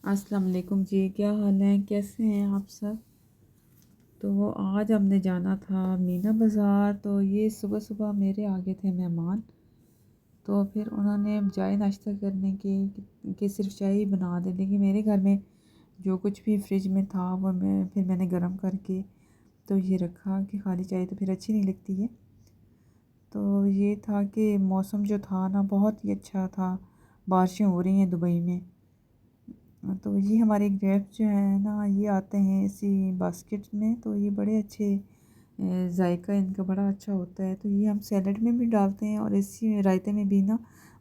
अस्सलाम वालेकुम जी, क्या हाल है? कैसे हैं आप सब? तो आज हमने जाना था मीना बाज़ार। तो ये सुबह सुबह मेरे आगे थे मेहमान। तो फिर उन्होंने चाय नाश्ता करने के कि सिर्फ चाय ही बना दे, लेकिन मेरे घर में जो कुछ भी फ्रिज में था वो मैंने गर्म करके तो ये रखा कि खाली चाय तो फिर अच्छी नहीं लगती है। तो ये था कि मौसम जो था ना बहुत ही अच्छा था, बारिशें हो रही हैं दुबई में। तो ये हमारे ग्रेप्स जो हैं ना ये आते हैं इसी बास्केट में। तो ये बड़े अच्छे जायका इनका बड़ा अच्छा होता है। तो ये हम सैलड में भी डालते हैं और इसी रायते में भी ना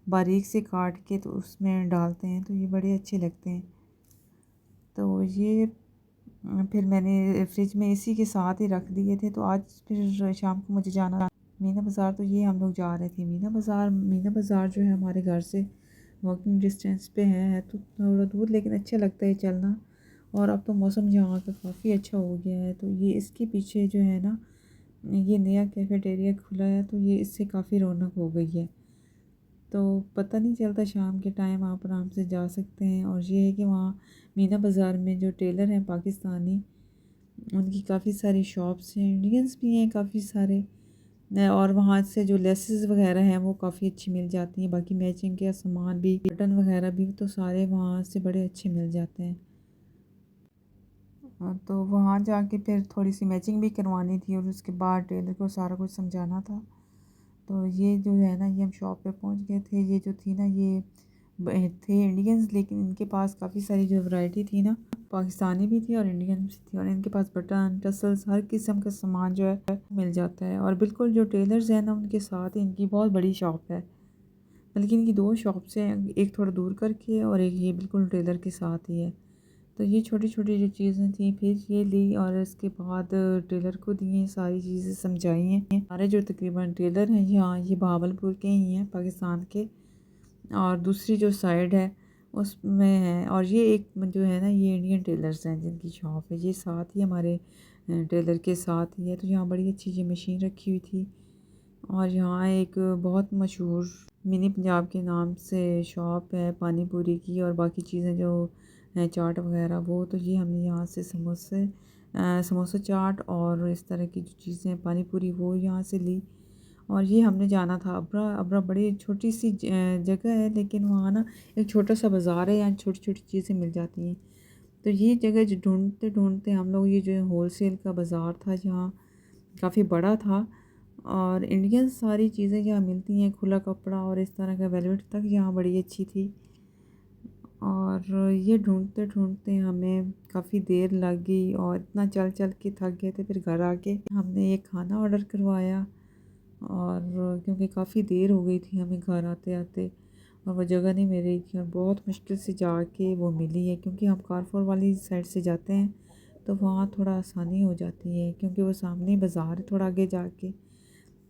बारीक से काट के तो उसमें डालते हैं, तो ये बड़े अच्छे लगते हैं। तो ये फिर मैंने फ्रिज में इसी के साथ ही रख दिए थे। तो आज फिर शाम को मुझे जाना मीना बाज़ार। तो ये हम लोग जा रहे थे मीना बाज़ार। मीना बाज़ार जो है हमारे घर से वॉकिंग डिस्टेंस पे है, तो थोड़ा दूर लेकिन अच्छा लगता है चलना। और अब तो मौसम यहाँ का काफ़ी अच्छा हो गया है। तो ये इसके पीछे जो है ना ये नया कैफ़ेटेरिया खुला है, तो ये इससे काफ़ी रौनक हो गई है। तो पता नहीं चलता, शाम के टाइम आप आराम से जा सकते हैं। और ये है कि वहाँ मीना बाज़ार में जो टेलर हैं पाकिस्तानी, उनकी काफ़ी सारी शॉप्स हैं, इंडियंस भी हैं काफ़ी सारे। और वहाँ से जो लेसेस वगैरह हैं वो काफ़ी अच्छी मिल जाती हैं। बाकी मैचिंग के सामान भी, बटन वगैरह भी, तो सारे वहाँ से बड़े अच्छे मिल जाते हैं। तो वहाँ जाके फिर थोड़ी सी मैचिंग भी करवानी थी और उसके बाद टेलर को सारा कुछ समझाना था। तो ये जो है ना ये हम शॉप पे पहुँच गए थे। ये जो थी ना ये थे इंडियंस, लेकिन इनके पास काफ़ी सारी जो वैरायटी थी ना, पाकिस्तानी भी थी और इंडियन भी थी। और इनके पास बटन टसल्स हर किस्म का सामान जो है मिल जाता है। और बिल्कुल जो टेलर्स हैं ना उनके साथ ही इनकी बहुत बड़ी शॉप है। बल्कि इनकी दो शॉप्स हैं, एक थोड़ा दूर करके और एक ये बिल्कुल टेलर के साथ ही है। तो ये छोटी छोटी जो चीज़ें थी फिर ये ली और इसके बाद टेलर को दिए, सारी चीज़ें समझाई हैं। हमारे जो तकरीबन टेलर हैं यहाँ ये बहावलपुर के ही हैं, पाकिस्तान के। और दूसरी जो साइड है उसमें है। और ये एक जो है ना ये इंडियन टेलर्स हैं जिनकी शॉप है, ये साथ ही हमारे टेलर के साथ ही है। तो यहाँ बड़ी अच्छी ये मशीन रखी हुई थी। और यहाँ एक बहुत मशहूर मिनी पंजाब के नाम से शॉप है पानी पूरी की और बाकी चीज़ें जो हैं चाट वगैरह वो। तो ये हमने यहाँ से समोसा चाट और इस तरह की जो चीज़ें पानी पूरी वो यहाँ से ली। और ये हमने जाना था अब्रा। अब्रा बड़ी छोटी सी जगह है, लेकिन वहाँ ना एक छोटा सा बाज़ार है, यहाँ छोटी छोटी चीज़ें मिल जाती हैं। तो ये जगह जो ढूंढते ढूंढते हम लोग ये जो होल सेल का बाज़ार था जहाँ काफ़ी बड़ा था और इंडियन सारी चीज़ें यहाँ मिलती हैं, खुला कपड़ा और इस तरह का वेलवेट तक यहाँ बड़ी अच्छी थी। और ये ढूंढते ढूंढते हमें काफ़ी देर लग गई और इतना चल चल के थक गए थे। फिर घर आके हमने ये खाना ऑर्डर करवाया और क्योंकि काफ़ी देर हो गई थी हमें घर आते आते और वो जगह नहीं मिल रही थी और बहुत मुश्किल से जाके वो मिली है। क्योंकि हम कारफोर वाली साइड से जाते हैं तो वहाँ थोड़ा आसानी हो जाती है, क्योंकि वो सामने बाज़ार है थोड़ा आगे जाके।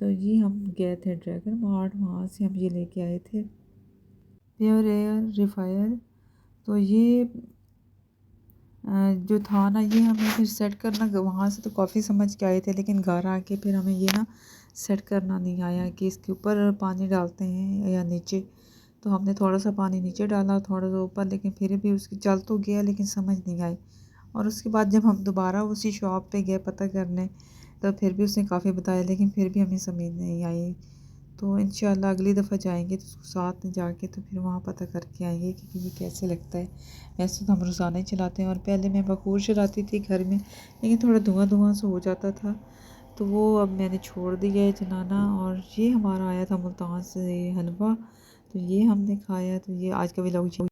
तो ये हम गए थे ड्रैगन मार्ट, वहाँ से हम ये लेके आए थे प्योर एयर रिफायर। तो ये जो था ना ये हमें फिर सेट करना, वहाँ से तो काफ़ी समझ के आए थे लेकिन घर आके फिर हमें ये ना सेट करना नहीं आया कि इसके ऊपर पानी डालते हैं या नीचे। तो हमने थोड़ा सा पानी नीचे डाला थोड़ा सा ऊपर, लेकिन फिर भी उसकी चल तो गया लेकिन समझ नहीं आई। और उसके बाद जब हम दोबारा उसी शॉप पे गए पता करने, तो फिर भी उसने काफ़ी बताया लेकिन फिर भी हमें समझ नहीं आई। तो इंशाल्लाह अगली दफ़ा जाएंगे तो उसको साथ में जाके तो फिर वहाँ पता करके आएंगे कि ये कैसे लगता है। वैसे तो हम रोज़ाना ही चलाते हैं और पहले मैं बखूर चलाती थी घर में, लेकिन थोड़ा धुआं धुआं सा हो जाता था, तो वो अब मैंने छोड़ दिया है चलाना। और ये हमारा आया था मुल्तान से हलवा, तो ये हमने खाया। तो ये आज का व्लॉग